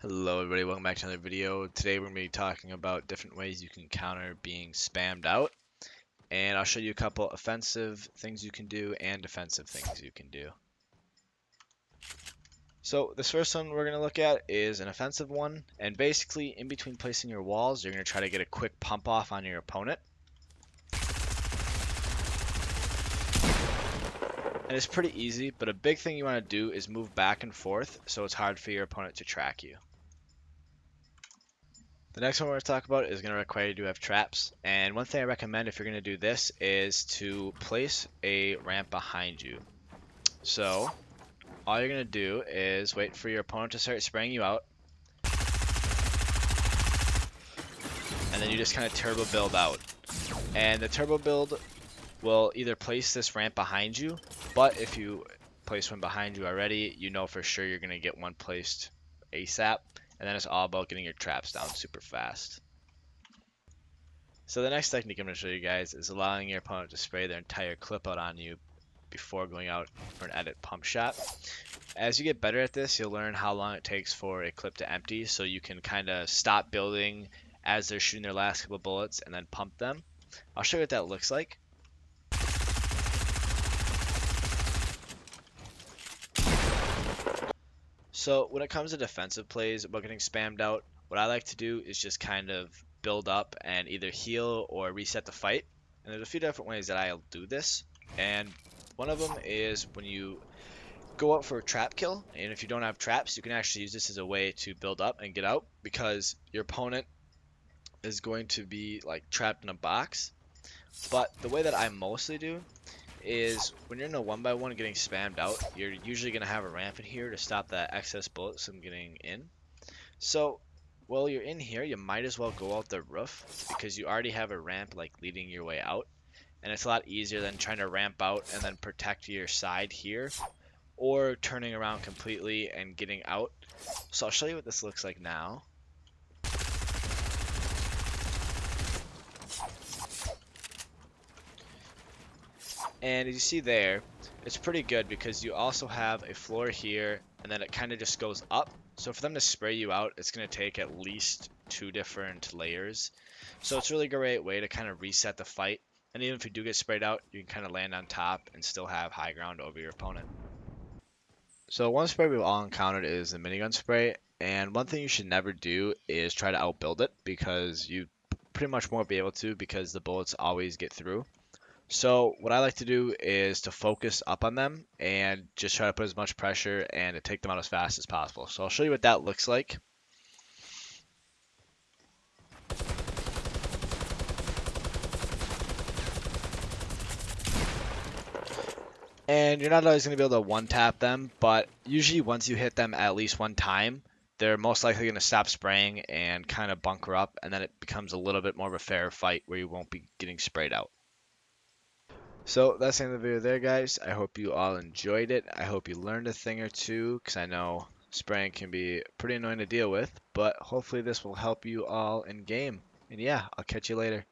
Hello everybody, welcome back to another video. Today we're going to be talking about different ways you can counter being spammed out. And I'll show you a couple offensive things you can do and defensive things you can do. So this first one we're going to look at is an offensive one. And basically in between placing your walls, you're going to try to get a quick pump off on your opponent. And it's pretty easy, but a big thing you want to do is move back and forth so it's hard for your opponent to track you. The next one we're going to talk about is going to require you to have traps, and one thing I recommend if you're going to do this is to place a ramp behind you. So all you're going to do is wait for your opponent to start spraying you out, and then you just kind of turbo build out. And the turbo build will either place this ramp behind you, but if you place one behind you already, you know for sure you're going to get one placed ASAP. And then it's all about getting your traps down super fast. So the next technique I'm going to show you guys is allowing your opponent to spray their entire clip out on you before going out for an edit pump shot. As you get better at this, you'll learn how long it takes for a clip to empty, so you can kind of stop building as they're shooting their last couple bullets and then pump them. I'll show you what that looks like. So when it comes to defensive plays about getting spammed out, what I like to do is just kind of build up and either heal or reset the fight. And there's a few different ways that I'll do this. And one of them is when you go out for a trap kill, and if you don't have traps, you can actually use this as a way to build up and get out because your opponent is going to be like trapped in a box. But the way that I mostly do is when you're in a 1x1 getting spammed out, you're usually going to have a ramp in here to stop that excess bullets from getting in. So while you're in here, you might as well go out the roof because you already have a ramp like leading your way out, and it's a lot easier than trying to ramp out and then protect your side here or turning around completely and getting out. So I'll show you what this looks like now. And as you see there, it's pretty good because you also have a floor here and then it kind of just goes up. So for them to spray you out, it's going to take at least 2 different layers. So it's a really great way to kind of reset the fight. And even if you do get sprayed out, you can kind of land on top and still have high ground over your opponent. So one spray we've all encountered is the minigun spray. And one thing you should never do is try to outbuild it because you pretty much won't be able to because the bullets always get through. So what I like to do is to focus up on them and just try to put as much pressure and to take them out as fast as possible. So I'll show you what that looks like. And you're not always going to be able to one-tap them, but usually once you hit them at least one time, they're most likely going to stop spraying and kind of bunker up, and then it becomes a little bit more of a fair fight where you won't be getting sprayed out. So that's the end of the video there, guys. I hope you all enjoyed it. I hope you learned a thing or two, because I know spraying can be pretty annoying to deal with, but hopefully this will help you all in game. And yeah, I'll catch you later.